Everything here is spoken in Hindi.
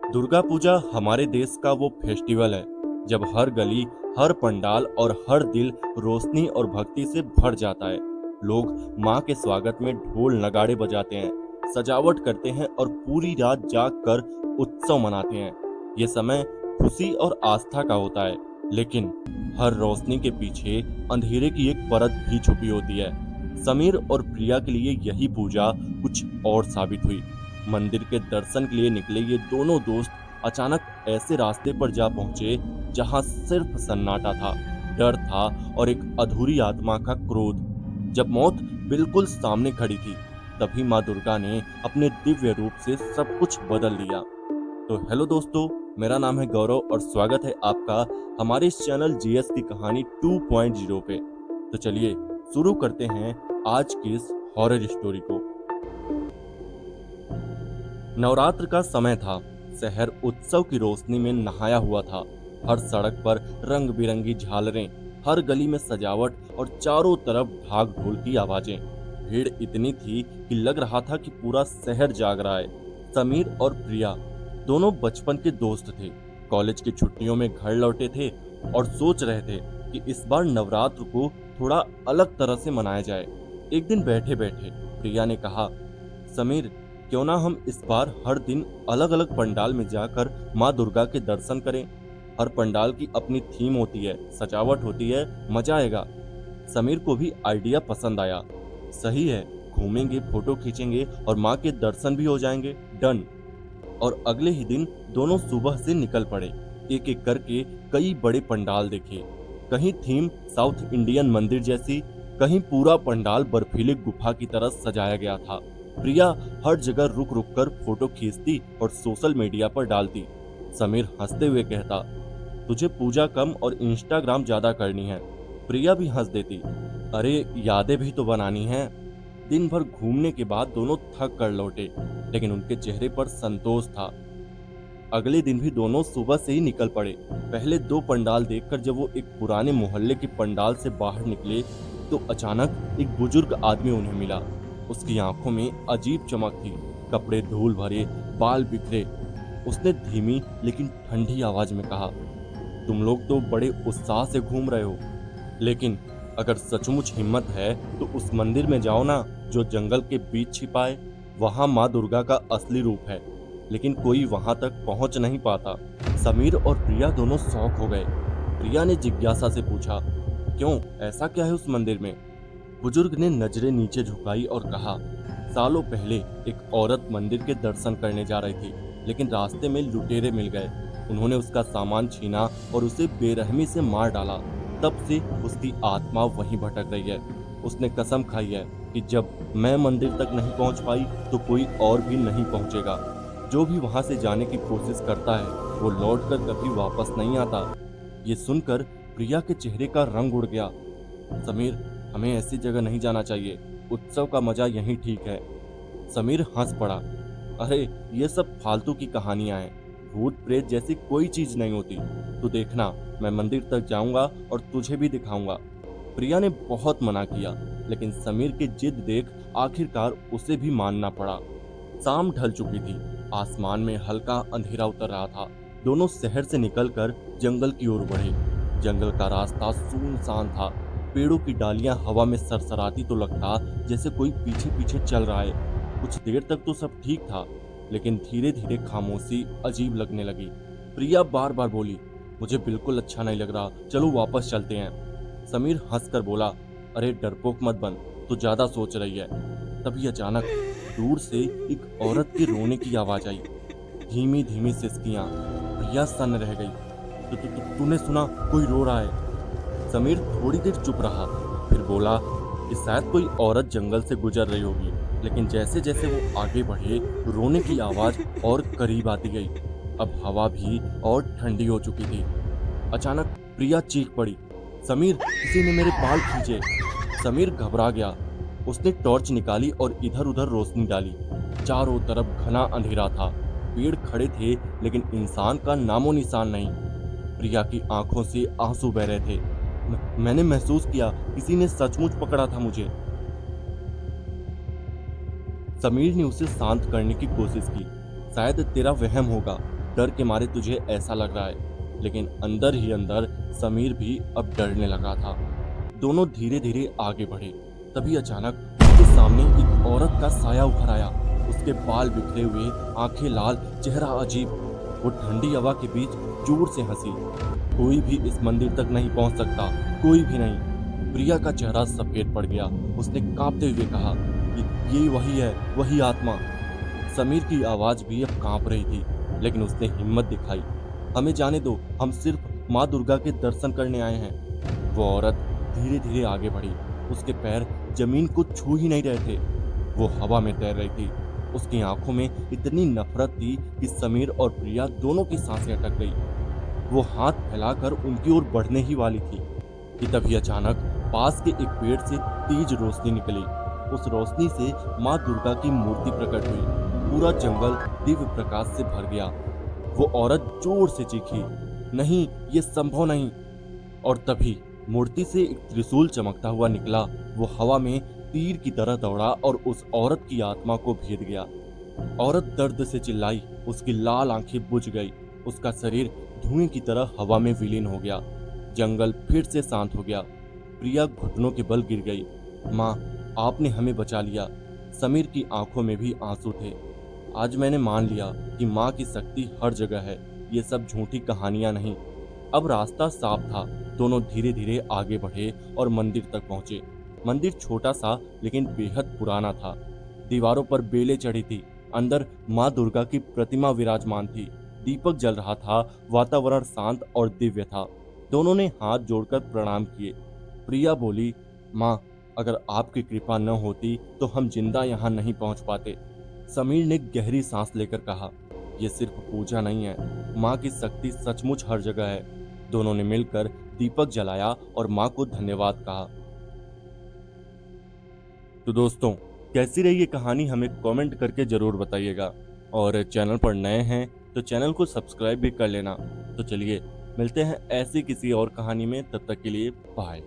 दुर्गा पूजा हमारे देश का वो फेस्टिवल है जब हर गली, हर पंडाल और हर दिल रोशनी और भक्ति से भर जाता है। लोग माँ के स्वागत में ढोल नगाड़े बजाते हैं, सजावट करते हैं और पूरी रात जाग कर उत्सव मनाते हैं। ये समय खुशी और आस्था का होता है, लेकिन हर रोशनी के पीछे अंधेरे की एक परत भी छुपी होती है। समीर और प्रिया के लिए यही पूजा कुछ और साबित हुई। मंदिर के दर्शन के लिए निकले ये दोनों दोस्त अचानक ऐसे रास्ते पर जा पहुंचे जहां सिर्फ सन्नाटा था, डर था और एक अधूरी आत्मा का क्रोध। जब मौत बिल्कुल सामने खड़ी थी, तभी माँ दुर्गा ने अपने दिव्य रूप से सब कुछ बदल दिया। तो हेलो दोस्तों, मेरा नाम है गौरव और स्वागत है आपका हमारे इस चैनल जीएस की कहानी 2.0 पे। तो चलिए शुरू करते हैं आज की इस हॉरर स्टोरी को। नवरात्र का समय था। शहर उत्सव की रोशनी में नहाया हुआ था। हर सड़क पर रंग बिरंगी झालरें, हर गली में सजावट और चारों तरफ ढाक ढोल की आवाजें। भीड़ इतनी थी कि लग रहा था कि पूरा शहर जाग रहा है। समीर और प्रिया दोनों बचपन के दोस्त थे। कॉलेज की छुट्टियों में घर लौटे थे और सोच रहे थे कि इस बार नवरात्र को थोड़ा अलग तरह से मनाया जाए। एक दिन बैठे बैठे प्रिया ने कहा, समीर, क्यों ना हम इस बार हर दिन अलग अलग पंडाल में जाकर माँ दुर्गा के दर्शन करें। हर पंडाल की अपनी थीम होती है, सजावट होती है, मजा आएगा। समीर को भी आइडिया पसंद आया। सही है, घूमेंगे, फोटो खींचेंगे और माँ के दर्शन भी हो जाएंगे। डन। और अगले ही दिन दोनों सुबह से निकल पड़े। एक एक करके कई बड़े पंडाल देखे। कहीं थीम साउथ इंडियन मंदिर जैसी, कहीं पूरा पंडाल बर्फीली गुफा की तरह सजाया गया था। प्रिया हर जगह रुक रुक कर फोटो खींचती और सोशल मीडिया पर डालती। समीर हंसते हुए कहता, तुझे पूजा कम और इंस्टाग्राम ज्यादा करनी है। प्रिया भी हंस देती, अरे यादें भी तो बनानी हैं। दिन भर घूमने के बाद दोनों थक कर लौटे, लेकिन उनके चेहरे पर संतोष था। अगले दिन भी दोनों सुबह से ही निकल पड़े। पहले दो पंडाल देखकर जब वो एक पुराने मोहल्ले के पंडाल से बाहर निकले, तो अचानक एक बुजुर्ग आदमी उन्हें मिला। उसकी आंखों में अजीब चमक थी, कपड़े धूल भरे, बाल बिखरे। उसने धीमी लेकिन ठंडी आवाज में कहा, तुम लोग तो बड़े उत्साह से घूम रहे हो, लेकिन अगर सचमुच हिम्मत है तो उस मंदिर में जाओ ना, जो जंगल के बीच छिपाए। वहां माँ दुर्गा का असली रूप है, लेकिन कोई वहां तक पहुंच नहीं पाता। समीर और प्रिया दोनों शौक हो गए। प्रिया ने जिज्ञासा से पूछा, क्यों, ऐसा क्या है उस मंदिर में? बुजुर्ग ने नजरें नीचे झुकाई और कहा, सालों पहले एक औरत मंदिर के दर्शन करने जा रही थी, लेकिन रास्ते में लुटेरे मिल गए। उन्होंने उसका सामान छीना और उसे बेरहमी से मार डाला। तब से उसकी आत्मा वहीं भटक रही है। उसने कसम खाई है कि जब मैं मंदिर तक नहीं पहुंच पाई तो कोई और भी नहीं पहुंचेगा। जो भी वहां से जाने की कोशिश करता है वो लौटकर कभी वापस नहीं आता। ये सुनकर प्रिया के चेहरे का रंग उड़ गया। समीर, हमें ऐसी जगह नहीं जाना चाहिए, उत्सव का मजा यहीं ठीक है। समीर हंस पड़ा, अरे ये सब फालतू की कहानियां हैं, भूत प्रेत जैसी कोई चीज नहीं होती। तू देखना, मैं मंदिर तक जाऊंगा और तुझे भी दिखाऊंगा। प्रिया ने बहुत मना किया, लेकिन समीर की जिद देख आखिरकार उसे भी मानना पड़ा। शाम ढल चुकी थी, आसमान में हल्का अंधेरा उतर रहा था। दोनों शहर से निकलकर जंगल की ओर बढ़े। जंगल का रास्ता सुनसान था। पेड़ों की डालियां हवा में सरसराती तो लगता जैसे कोई पीछे पीछे चल रहा है। कुछ देर तक तो सब ठीक था, लेकिन धीरे धीरे खामोशी अजीब लगने लगी। प्रिया बार बार बोली, मुझे बिल्कुल अच्छा नहीं लग रहा, चलो वापस चलते हैं। समीर हंसकर बोला, अरे डरपोक मत बन, तू ज्यादा सोच रही है। तभी अचानक दूर से एक औरत के रोने की आवाज आई, धीमी धीमी सिसकियां। प्रिया सन्न रह गई। तूने सुना, कोई रो रहा है? समीर थोड़ी देर चुप रहा, फिर बोला कि शायद कोई औरत जंगल से गुजर रही होगी। लेकिन जैसे जैसे वो आगे बढ़े, रोने की आवाज और करीब आती गई। अब हवा भी और ठंडी हो चुकी थी। अचानक प्रिया चीख पड़ी, समीर, किसी ने मेरे बाल खींचे। समीर घबरा गया। उसने टॉर्च निकाली और इधर उधर रोशनी डाली। चारों तरफ घना अंधेरा था। पेड़ खड़े थे, लेकिन इंसान का नामो निशान नहीं। प्रिया की आंखों से आंसू बह रहे थे। मैंने महसूस किया किसी ने सचमुच पकड़ा था मुझे। समीर ने उसे शांत करने की कोशिश की, शायद तेरा वहम होगा। डर के मारे तुझे ऐसा लग रहा है, लेकिन अंदर ही अंदर समीर भी अब डरने लगा था। दोनों धीरे धीरे आगे बढ़े। तभी अचानक उसके सामने एक औरत का साया उभर आया। उसके बाल बिखरे हुए, आंखें लाल, चेहरा अजीब। वो ठंडी हवा के बीच जोर से हंसी। कोई भी इस मंदिर तक नहीं पहुंच सकता, कोई भी नहीं। प्रिया का चेहरा सफेद पड़ गया। उसने कांपते हुए कहा कि ये वही है, वही आत्मा। समीर की आवाज भी अब कांप रही थी, लेकिन उसने हिम्मत दिखाई। हमें जाने दो, हम सिर्फ माँ दुर्गा के दर्शन करने आए हैं। वो औरत धीरे धीरे आगे बढ़ी। उसके पैर जमीन को छू ही नहीं रहे थे। वो हवा में तैर रही थी। उसकी आंखों में इतनी नफरत थी कि समीर और प्रिया दोनों की सांसें अटक गई। वो हाथ फैलाकर उनकी ओर बढ़ने ही वाली थी कि तभी अचानक पास के एक पेड़ से तेज रोशनी निकली। उस रोशनी से माँ दुर्गा की मूर्ति प्रकट हुई। पूरा जंगल दिव्य प्रकाश से भर गया। वो औरत जोर से चीखी, नहीं, ये संभव नहीं। और तभी मूर्ति से एक त्रिशूल चमकता हुआ निकला। वो हवा में तीर की तरह दौड़ा और उस औरत की आत्मा को भेद गया। औरत दर्द से चिल्लाई। उसकी लाल आंखें बुझ गई। उसका शरीर धुएं की तरह हवा में विलीन हो गया। जंगल फिर से शांत हो गया। प्रिया घुटनों के बल गिर गई। माँ, आपने हमें बचा लिया। समीर की आंखों में भी आंसू थे। आज मैंने मान लिया कि माँ की शक्ति हर जगह है। ये सब झूठी कहानियां नहीं। अब रास्ता साफ था। दोनों धीरे धीरे आगे बढ़े और मंदिर तक पहुंचे। मंदिर छोटा सा लेकिन बेहद पुराना था। दीवारों पर बेलें चढ़ी थी। अंदर माँ दुर्गा की प्रतिमा विराजमान थी। दीपक जल रहा था। वातावरण शांत और दिव्य था। दोनों ने हाथ जोड़कर प्रणाम किए। प्रिया बोली, माँ, अगर आपकी कृपा न होती तो हम जिंदा यहाँ नहीं पहुँच पाते। समीर ने गहरी सांस लेकर कहा, यह सिर्फ पूजा नहीं है, माँ की शक्ति सचमुच हर जगह है। दोनों ने मिलकर दीपक जलाया और माँ को धन्यवाद कहा। तो दोस्तों, कैसी रही ये कहानी हमें कमेंट करके जरूर बताइएगा। और चैनल पर नए हैं तो चैनल को सब्सक्राइब भी कर लेना। तो चलिए मिलते हैं ऐसी किसी और कहानी में, तब तक के लिए बाय।